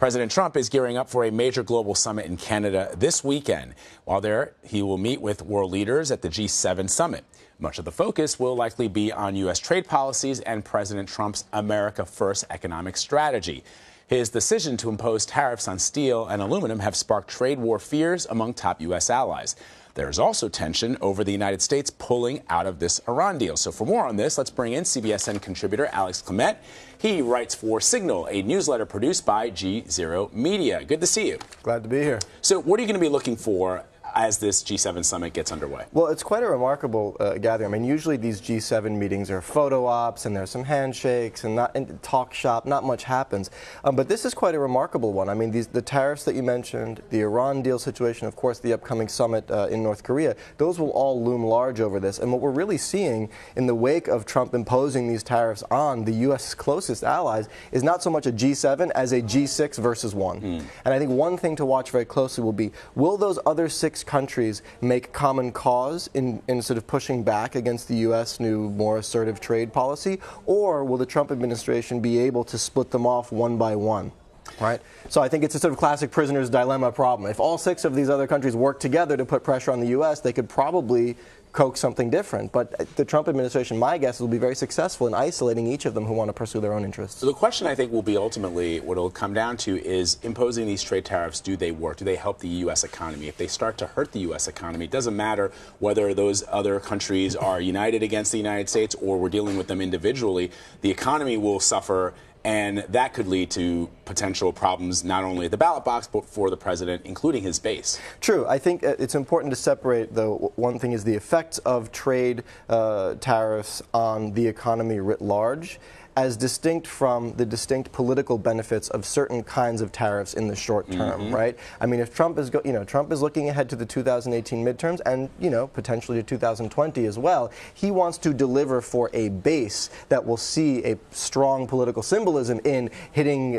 President Trump is gearing up for a major global summit in Canada this weekend. While there, he will meet with world leaders at the G7 summit. Much of the focus will likely be on U.S. trade policies and President Trump's America First economic strategy. His decision to impose tariffs on steel and aluminum have sparked trade war fears among top U.S. allies. There is also tension over the United States pulling out of this Iran deal. So for more on this, let's bring in CBSN contributor Alex Kliment. He writes for Signal, a newsletter produced by GZERO Media. Good to see you. Glad to be here. So what are you going to be looking for as this G7 summit gets underway? Well, it's quite a remarkable gathering. I mean, usually these G7 meetings are photo ops and there's some handshakes and talk shop. Not much happens. But this is quite a remarkable one. I mean, the tariffs that you mentioned, the Iran deal situation, of course, the upcoming summit in North Korea, those will all loom large over this. And what we're really seeing in the wake of Trump imposing these tariffs on the U.S. closest allies is not so much a G7 as a G6 versus one. And I think one thing to watch very closely will be, will those other 6 countries make common cause in sort of pushing back against the U.S. new, more assertive trade policy, or will the Trump administration be able to split them off one by one? Right? So I think it's a sort of classic prisoner's dilemma problem. If all 6 of these other countries work together to put pressure on the U.S., they could probably coax something different. But the Trump administration, my guess, will be very successful in isolating each of them who want to pursue their own interests. So the question, I think, will be ultimately what it'll come down to is imposing these trade tariffs. Do they work? Do they help the U.S. economy? If they start to hurt the U.S. economy, it doesn't matter whether those other countries are united against the United States or we're dealing with them individually. The economy will suffer. And that could lead to potential problems not only at the ballot box, but for the president, including his base. True. I think it's important to separate, though. One thing is the effects of trade tariffs on the economy writ large, as distinct from the distinct political benefits of certain kinds of tariffs in the short term, right? I mean, if Trump is, Trump is looking ahead to the 2018 midterms and, potentially to 2020 as well, he wants to deliver for a base that will see a strong political symbolism in hitting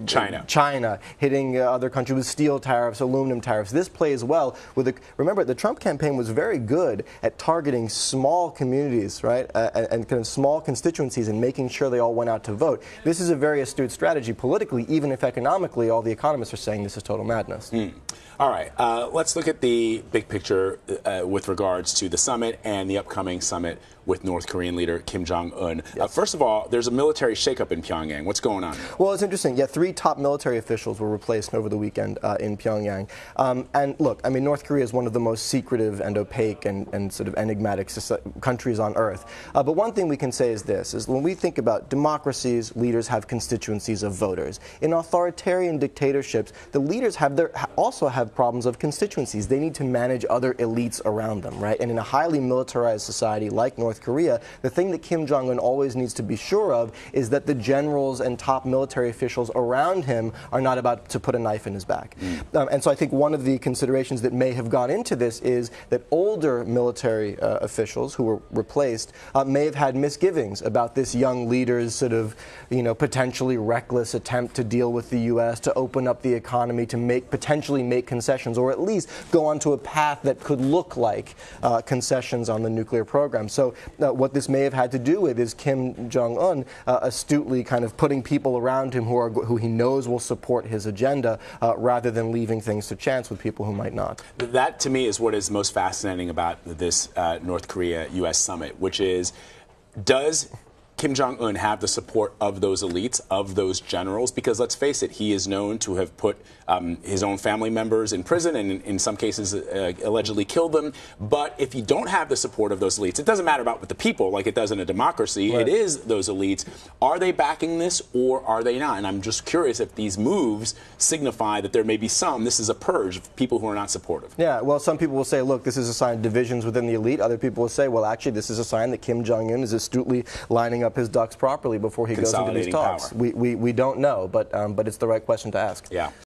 China, hitting other countries with steel tariffs, aluminum tariffs. This plays well with remember, the Trump campaign was very good at targeting small communities, right, and kind of small constituencies and making sure they all went out to vote. This is a very astute strategy politically, even if economically all the economists are saying this is total madness. All right, let's look at the big picture with regards to the summit and the upcoming summit with North Korean leader Kim Jong Un. Yes. First of all, there's a military shakeup in Pyongyang. What's going on? Well, it's interesting. Yeah, 3 top military officials were replaced over the weekend in Pyongyang. And look, I mean, North Korea is one of the most secretive and opaque and sort of enigmatic countries on earth. But one thing we can say is this, is when we think about democracies, leaders have constituencies of voters. In authoritarian dictatorships, the leaders also have problems of constituencies. They need to manage other elites around them, right? And in a highly militarized society like North Korea, the thing that Kim Jong Un always needs to be sure of is that the generals and top military officials around him are not about to put a knife in his back. And so I think one of the considerations that may have gone into this is that older military officials who were replaced may have had misgivings about this young leader's sort of, potentially reckless attempt to deal with the U.S., to open up the economy, to potentially make concessions, or at least go onto a path that could look like concessions on the nuclear program. So what this may have had to do with is Kim Jong Un astutely kind of putting people around him who he knows will support his agenda, rather than leaving things to chance with people who might not. That, to me, is what is most fascinating about this North Korea-U.S. summit, which is, does Kim Jong Un have the support of those elites, of those generals? Because let's face it, he is known to have put his own family members in prison and in some cases allegedly killed them. But if you don't have the support of those elites, it doesn't matter about what the people, like it does in a democracy. Right. It is those elites. Are they backing this or are they not? And I'm just curious if these moves signify that there may be this is a purge of people who are not supportive. Yeah, well, some people will say, look, this is a sign of divisions within the elite. Other people will say, well, actually, this is a sign that Kim Jong Un is astutely lining up his ducks properly before he goes into these talks. Power. We don't know, but it's the right question to ask. Yeah.